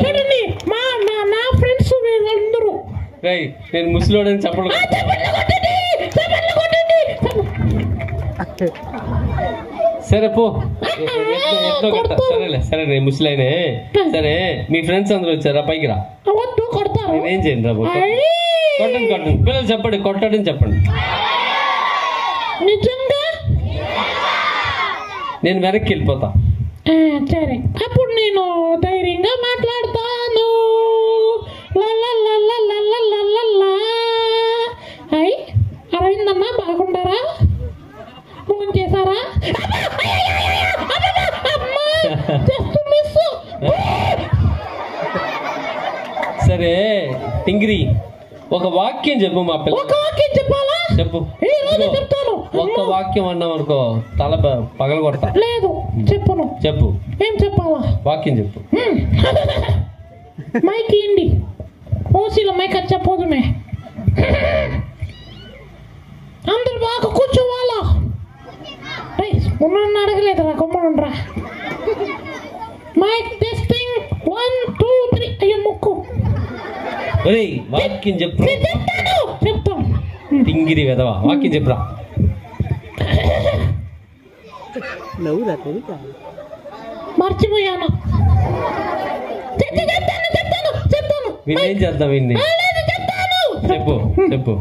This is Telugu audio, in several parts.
చూడండి నా ఫ్రెండ్స్ అందరూ నేను ముసలోడని చెప్పడం. సరే పో, ఎట్లో కట్ట. సరేలే ముసలైనే. సరే మీ ఫ్రెండ్స్ అందరూ వచ్చారా? పైకి రా. నేనేం చేయను రా. కొట్టండి పిల్లలు చెప్పండి, కొట్టడం చెప్పండి. నిజంగా నేను వెనక్కి వెళ్ళిపోతా. సరే అప్పుడు నేను ధైర్యంగా మాట్లాడతాను. అరవిందమ్మా బాగుంటారా? ఫోన్ చేశారా? సరే టింగిరి, ఒక వాక్యం చెప్పు మా పిల్ల. ఒక వాక్యం చెప్పాలా? చెప్పు. చెప్తాను. ఒక్క వాక్యం అన్నాం అనుకో తల పగల కొడతా. లేదు చెప్పను. చెప్పు. ఏం చెప్పాలా? వాక్యం చెప్పు. మైక్ ఇండి ఓసీలో మైక్ చెప్పోదుమే. అందరు బాగా కూర్చోవాలా? ఉన్న అడగలేదురా, కొమ్మనుండ్రా. Mic testing 1 2 3. అయ్యో ముక్కు. వాక్యం చెప్పు. చెప్తాను. టింగిరి వెదవా, వాక్యం చెప్పురా. మర్చిపోయాను. చెప్తాను. వీళ్ళేం చేద్దాం వీడిని? చెప్పు.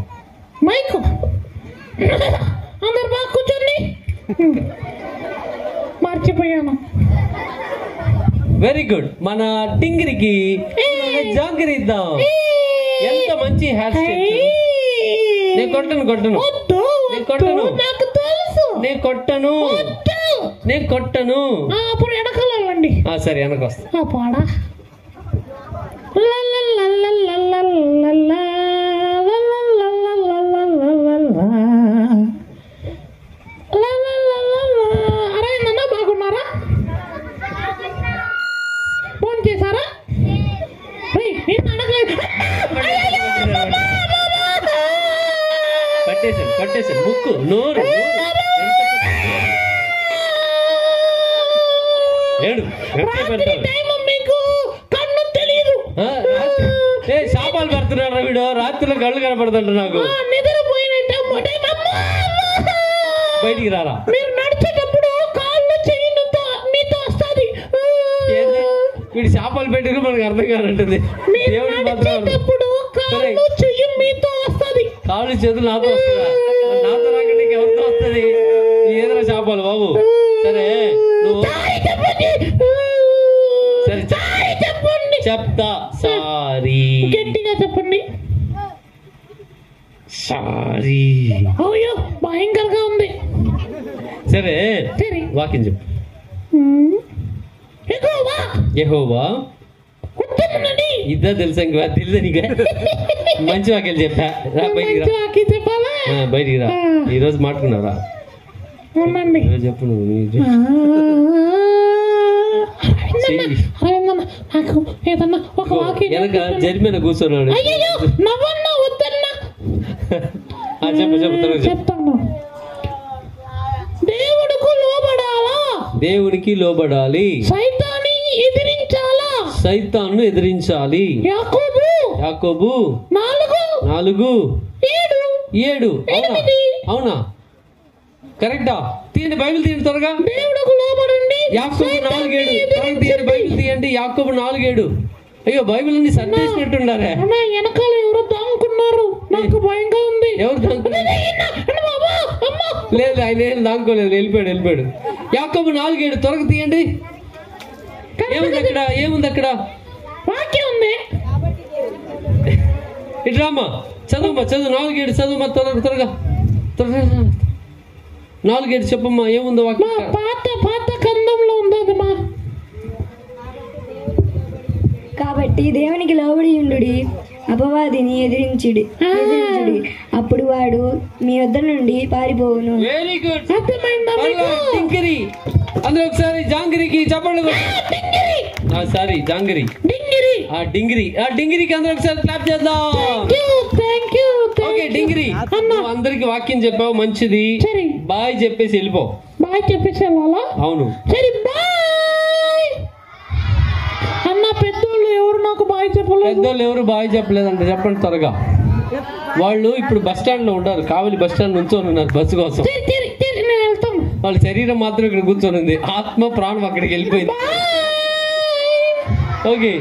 మైక్ అందరు బాగా కూర్చోండి. మర్చిపోయాను. Very good. మన టింగిరికి జాంగిరి ఇద్దాం. ఎంత మంచి హెయిర్ స్టైల్. నేను కొట్టను. అప్పుడు వెనకాలండి. సరే వెనక వస్తా. పాడా అరవిందన్నా బాగున్నారా? ఫోన్ చేశారా? పట్టేసాను ముక్కు నోరు. శాపాలు పెడుతున్నాడు వీడు. రాత్రిలో కళ్ళు కనపడుతుంట నాకు. బయటికి రారా. మీరు నడిచేటప్పుడు కాళ్ళు చెయ్యి మీతో వస్తుంది. వీడు శాపాలు పెట్టుకుని మనకు అర్థం కానంటుంది. దేవుడి మాత్రం కాళ్ళు చేతులు నాతో వస్తుందా? నాతో రాక నీకు ఎవరితో వస్తుంది? ఏదైనా శాపాలు బాబు. సరే నువ్వు చెప్తా. సారీ గట్టిగా చెప్పండి. సారీ. అయ్యో భయంకరంగా ఉంది. సరే వాక్యం చెప్పు. యెహోవా ఇద్దరు తెలుసా? ఇంకా తెలుసా నీకు? మంచి వాక్యాలు చెప్పా. రా బయటికి రా. ఈరోజు మాట్లాడుకున్నారా? చెప్పు నువ్వు. వెనక జరిమిన కూర్చున్నాడు. చెప్తాను. దేవునికి లోబడాలి. సైతాన్ని ఎదిరించాలి. యాకోబు 4:7. అవునా? కరెక్టా? తీయండి బైబిల్, తీయండి త్వరగా. యాకోబు 4:7. బైబిల్ తీయండి. యాకోబు 4:7. అయ్యో బైబిల్ అన్ని సర్దేసినట్టుండారే. వెనకాల ఎవరో దాంకున్నారు. నాకు భయంగా ఉంది. ఎవరు దాంకున్నారు? లేదు ఆయన ఏం దాంకోలేదు. వెళ్ళిపోయాడు. యాకోబు 4:7 త్వరగా తీయండి. ఏముంది అక్కడ? వాక్యం ఉంది. ఇటు రామ్మా, చదువు 4:7 చదువు త్వరగా 4:7 చెప్పమ్మా. ఏముందో వాక్యం? పాత కందంలో ఉందమ్మా. కాబట్టి దేవునికి లోబడి ఉండుడి, అపవాదిని ఎదిరించుడి. అప్పుడు వాడు మీ వద్ద నుండి పారిపోవును. Very good. అందరూ ఒకసారి జాంగిరికి చెప్పండి. సారీ జాంగిరి. డింగిరికి అందరూ ఒకసారి క్లాప్ చేద్దాం. ఓకే డింగిరి, అందరికి వాక్యం చెప్పావు, మంచిది. బాయ్ చెప్పేసి వెళ్ళిపో. బాయ్ చెప్పేసి వెళ్ళాలా? అవును. సరే బాయ్. పెద్దోళ్ళు ఎవరు బాయ్ చెప్పలేదంట, చెప్పండి త్వరగా. వాళ్ళు ఇప్పుడు బస్ స్టాండ్ లో ఉంటారు, కావలి బస్ స్టాండ్ నుంచొని ఉన్నారు బస్సు కోసం. వాళ్ళ శరీరం మాత్రం ఇక్కడ కూర్చొని ఉంది, ఆత్మ ప్రాణం అక్కడికి వెళ్ళిపోయింది. ఓకే,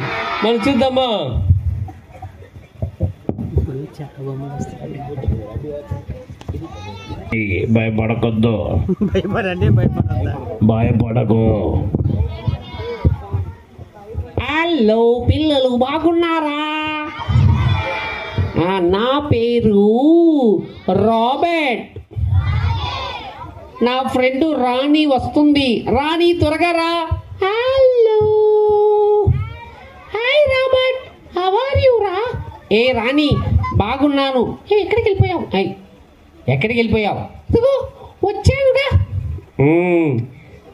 మనం చూద్దామా. భయపడకొద్దు, భయపడకు. హలో పిల్లలు, బాగున్నారా? నా పేరు రాబర్ట్. నా ఫ్రెండ్ రాణి వస్తుంది. రాణి త్వరగా రా. Hello, hi Robert, how are you రా? ఏ రాణి, బాగున్నాను. ఎక్కడికి వెళ్ళిపోయావు? ఎక్కడికి వెళ్ళిపోయావు? వచ్చానుగా.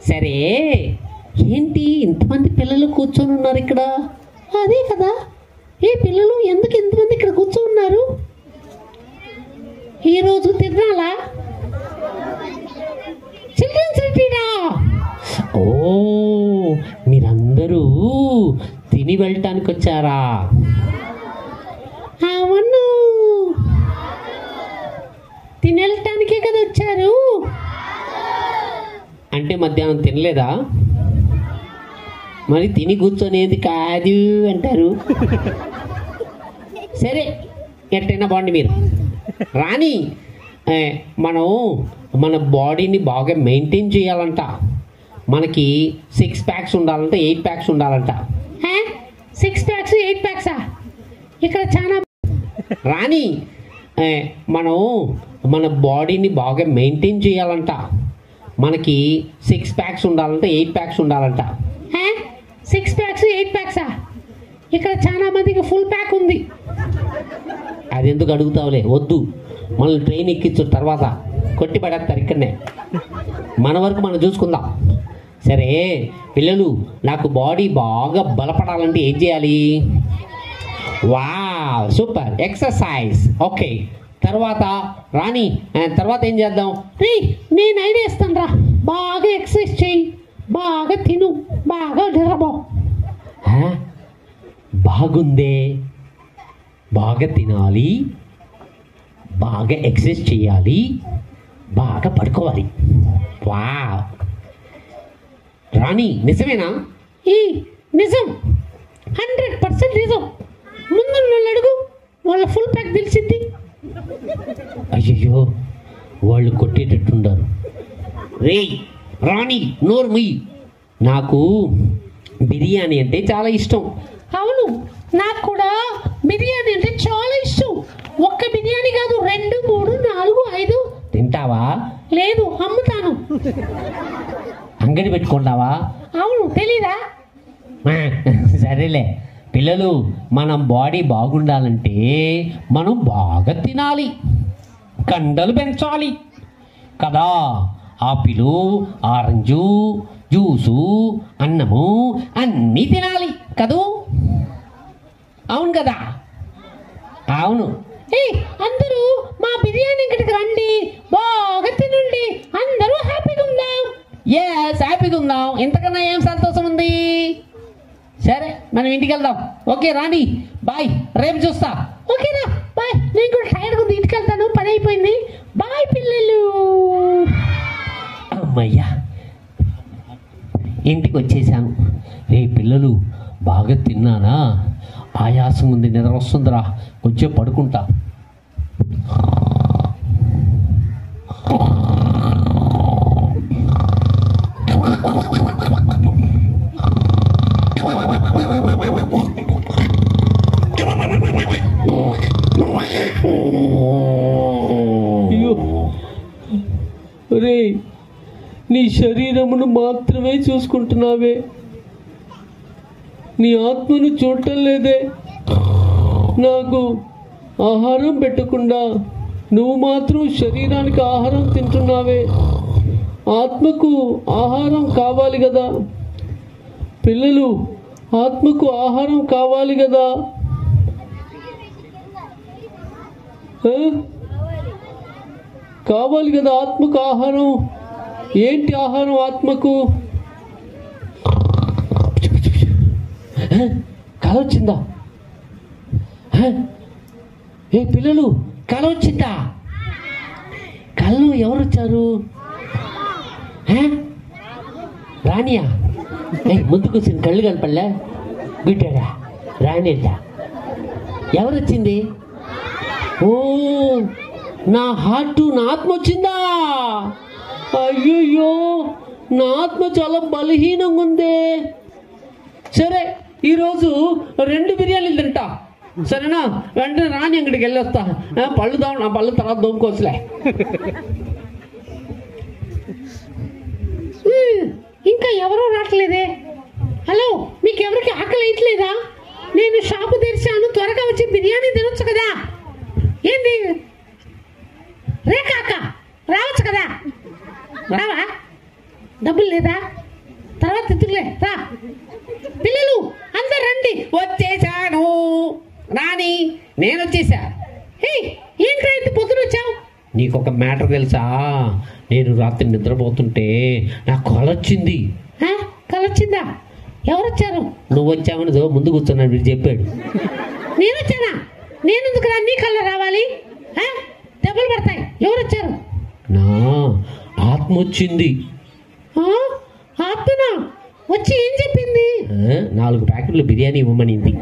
సరే, ఏంటి ఇంతమంది పిల్లలు కూర్చొని ఉన్నారు ఇక్కడ? అదే కదా, ఏ పిల్లలు ఎందుకు ఇంతమంది ఇక్కడ కూర్చొని ఉన్నారు? ఈరోజు తిరణాలా? చిల్డ్రన్స్ రిట్రీటా? ఓ, మీరందరూ తిని వెళ్ళటానికి వచ్చారా? అవును, తిని వెళ్ళటానికే కదా వచ్చారు. అంటే మధ్యాహ్నం తినలేదా? మరి తిని కూర్చొనేది కాదు అంటారు. సరే, ఎట్టయినా బాగుండి. మీరు రాణి, మనం మన బాడీని బాగా మెయింటైన్ చేయాలంట. మనకి 6 ప్యాక్స్ ఉండాలంట, 8 ప్యాక్స్ ఉండాలంట. 6 ప్యాక్స్ 8 ప్యాక్సా? ఇక్కడ చాలా. రాణి, మనం మన బాడీని బాగా మెయింటైన్ చేయాలంట. మనకి 6 ప్యాక్స్ ఉండాలంట, 8 ప్యాక్స్ ఉండాలంట. 6 ప్యాక్స్ 8 ప్యాక్సా? ఇక్కడ చాలా మందికి ఫుల్ ప్యాక్ ఉంది. అది ఎందుకు అడుగుతావులే, వద్దు. మనల్ని ట్రైన్ ఎక్కించు, తర్వాత కొట్టి పడేస్తారు ఇక్కడనే. మన వరకు మనం చూసుకుందాం. సరే పిల్లలు, నాకు బాడీ బాగా బలపడాలంటే ఏం చేయాలి? Wow, super, exercise. ఓకే, తర్వాత రాణి, తర్వాత ఏం చేద్దాం? నేను ఐడియా ఇస్తాను రా. బాగా ఎక్సర్సైజ్ చేయి, బాగా తిను, బాగా నిద్రపో. బాగుందే, బాగా తినాలి, బాగా ఎక్సర్సైజ్ చేయాలి, బాగా పడుకోవాలి. వావ్, రాణి నిజమేనా? నిజం, 100% నిజం. ముందు వాళ్ళు అడుగు, వాళ్ళ ఫుల్ ప్యాక్ తెలిసింది. అయ్యో, వాళ్ళు కొట్టేటట్టుండారు. రే రాణి, నోరు ముయ్యి. నాకు బిర్యానీ అంటే చాలా ఇష్టం. అవును, నాకు కూడా బిర్యానీ అంటే చాలా ఇష్టం. ఒక్క బిర్యానీ కాదు, 2, 3, 4, 5. తింటావా? లేదు, అమ్ముతాను. అంగడి పెట్టుకుంటావా? అవును, తెలీదా? సరేలే పిల్లలు, మనం బాడీ బాగుండాలంటే మనం బాగా తినాలి, కండలు పెంచాలి కదా. ఆపిలు, ఆరెంజు, జ్యూసు, అన్నము అన్నీ తినాలి కదూ. అవును కదా? అవును. అందరూ మా బిర్యానీ ఇంటికి రండి, బాగా తినండి, అందరూ హ్యాపీగా ఉందాం. హ్యాపీగా ఉందాం, ఇంతకన్నా ఏం సంతోషం ఉంది? సరే, మనం ఇంటికి వెళ్దాం. ఓకే రాణి, బాయ్, రేపు చూస్తా. ఓకేనా, బాయ్. నేను కూడా టైర్గా ఉంది, ఇంటికి వెళ్తాను, పని అయిపోయింది. బాయ్ పిల్లలు. అమ్మయ్యా, ఇంటికి వచ్చేసాను. పిల్లలు, బాగా తిన్నానా? ఆయాసం ఉంది, నిద్ర వస్తుందిరా, కొంచెం పడుకుంటా. రే, నీ శరీరమును మాత్రమే చూసుకుంటున్నావే, నీ ఆత్మను చూడటం లేదే. నాకు ఆహారం పెట్టకుండా నువ్వు మాత్రం శరీరానికి ఆహారం తింటున్నావే. ఆత్మకు ఆహారం కావాలి కదా పిల్లలు, ఆత్మకు ఆహారం కావాలి కదా. కావాలి కదా ఆత్మకు ఆహారం. ఏంటి ఆహారం ఆత్మకు? కల వచ్చిందా? ఏ పిల్లలు, కళ వచ్చిందా? కళ్ళు ఎవరు వచ్చారు? రాణియా? ముందుకు వచ్చింది, కళ్ళు కనపడలే, బిడ్డాడా రాణియా? ఎవరు వచ్చింది? ఓ, నా హార్ట్, నా ఆత్మ వచ్చిందా? అయ్యయ్యో, నా ఆత్మ చాలా బలహీనంగా ఉంది. సరే, ఈరోజు 2 బిర్యానీలు తింటా, సరేనా? వెంటనే రాణి అంగడికి వెళ్ళొస్తా. పళ్ళు నా పళ్ళు తర్వాత దోముకోవచ్చులే. ఇంకా ఎవరో రావట్లేదే. హలో, మీకు ఎవరికి ఆకలి వేయట్లేదా? నేను షాపు తెరిచాను, త్వరగా వచ్చి బిర్యానీ తినొచ్చు కదా. ఏంది రేఖా అక్క, రావచ్చు కదా? రావా? డబ్బులు లేదా? తర్వాత తిట్టులే, రా. పిల్లలు అందరు రండి. వచ్చేసాను రాణి, నేను వచ్చేసా. ఏంట్రా ఇంత పొద్దున వచ్చావు? నీకు ఒక మ్యాటర్ తెలుసా? నేను రాత్రి నిద్రపోతుంటే నాకు కళ వచ్చింది. కళ వచ్చిందా? ఎవరు వచ్చారు? నువ్వు వచ్చావని ముందు కూర్చున్నాడు, వీడు చెప్పాడు. నేను వచ్చానా? నేను ఎందుకు రా? నీ కళ్ళ రావాలి, దెబ్బలు పడతాయి. ఎవరు వచ్చారు? నా ఆత్మ వచ్చింది. ఆత్మనా? వచ్చి ఏం చెప్పింది? 4 ప్యాకెట్లు బిర్యానీ ఇవ్వమనింది.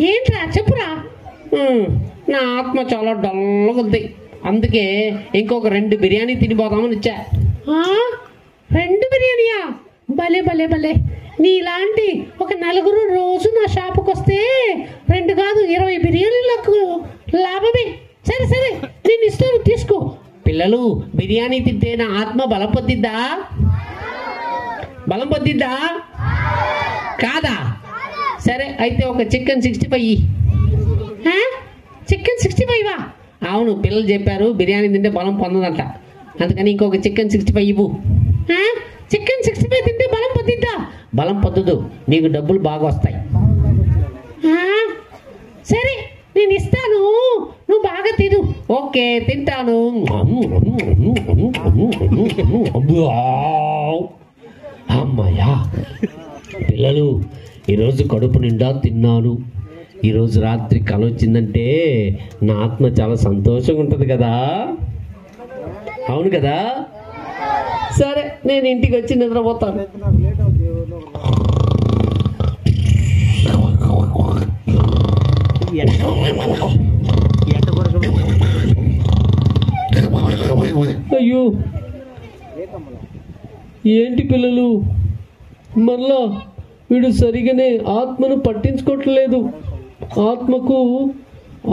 ఏంట్రా చెప్పురా. నా ఆత్మ చాలా డల్గా ఉంది, అందుకే ఇంకొక 2 బిర్యానీ తినిపోదామని వచ్చా. 2 బిర్యానీయా? భలే భలే భలే. నీలాంటి ఒక 4 రోజు నా షాపుకి వస్తే 2 కాదు 20 బిర్యానీలకు లాభమే. సరే సరే, నేను ఇస్తాను, తీసుకో. పిల్లలు, బిర్యానీ తింటే నా ఆత్మ బలం పొందిద్దా? బలం పొందిద్దా కాదా? సరే అయితే ఒక చికెన్ 65. చికెన్ 65వా? అవును, పిల్లలు చెప్పారు బిర్యానీ తింటే బలం పొందదంట, అందుకని ఇంకొక చికెన్ 65 ఇవ్వు. చికెన్ 65 తింటే బలం పొందిద్దా? బలం పొందదు, నీకు డబ్బులు బాగా వస్తాయి. సరే నేను ఇస్తాను, నువ్వు బాగా తిను. ఓకే, తింటాను. అమ్మాయ్యా, పిల్లలు ఈరోజు కడుపు నిండా తిన్నాను. ఈరోజు రాత్రి కళ వచ్చిందంటే నా ఆత్మ చాలా సంతోషంగా ఉంటుంది కదా, అవును కదా? సరే, నేను ఇంటికి వచ్చి నిద్రపోతాను. అయ్యో, ఏంటి పిల్లలు, మళ్ళా వీడు సరిగానే ఆత్మను పట్టించుకోవట్లేదు. ఆత్మకు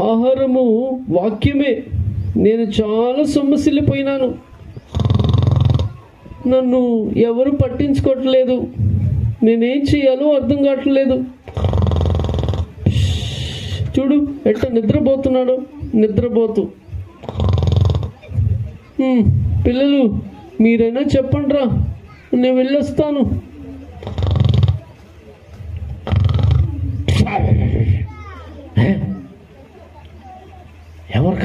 ఆహారము వాక్యమే. నేను చాలా సొమ్మసిల్లిపోయినాను, నన్ను ఎవరు పట్టించుకోవట్లేదు. నేనేం చేయాలో అర్థం కావట్లేదు. చూడు ఎట్ట నిద్రపోతున్నాడు, నిద్రపోతూ. పిల్లలు మీరైనా చెప్పండి రా, నేను వెళ్ళొస్తాను. ఎవరు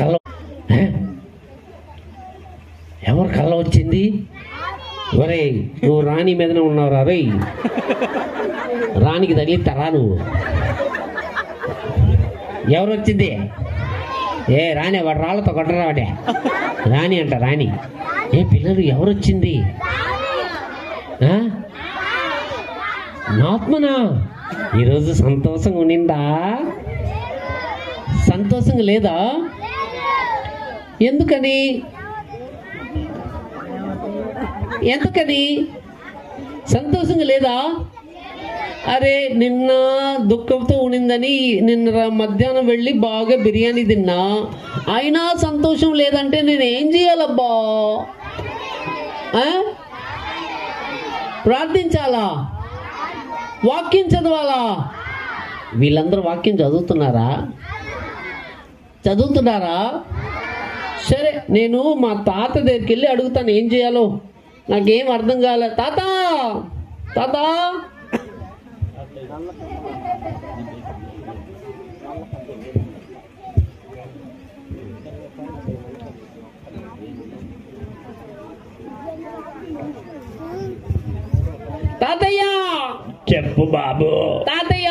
కళ్ళ వచ్చింది? ఒరే, నువ్వు రాణి మీదనే ఉన్నావురా. రే, రాణికి తగిలిస్తారా నువ్వు? ఎవరు వచ్చింది? రాణి, వాడు రాళ్ళతో కొట్టరా వాడే. రాణి అంట, రాణి. పిల్లలు ఎవరు వచ్చింది? నాత్మనా? ఈరోజు సంతోషంగా ఉండిందా? సంతోషంగా లేదా? ఎందుకని? సంతోషంగా లేదా? అరే, నిన్న దుఃఖంతో ఉండిందని నిన్న మధ్యాహ్నం వెళ్ళి బాగా బిర్యానీ తిన్నా, అయినా సంతోషం లేదంటే నేను ఏం చేయాలబ్బా? ప్రార్థించాలా? వాక్యం చదవాలా? వీళ్ళందరూ వాక్యం చదువుతున్నారా? సరే, నేను మా తాత దగ్గరికి వెళ్ళి అడుగుతాను ఏం చేయాలో. నాకేం అర్థం కాలే. తాత, తాతయ్య, చెప్పు బాబు. తాతయ్య,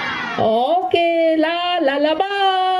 లలబాయ్.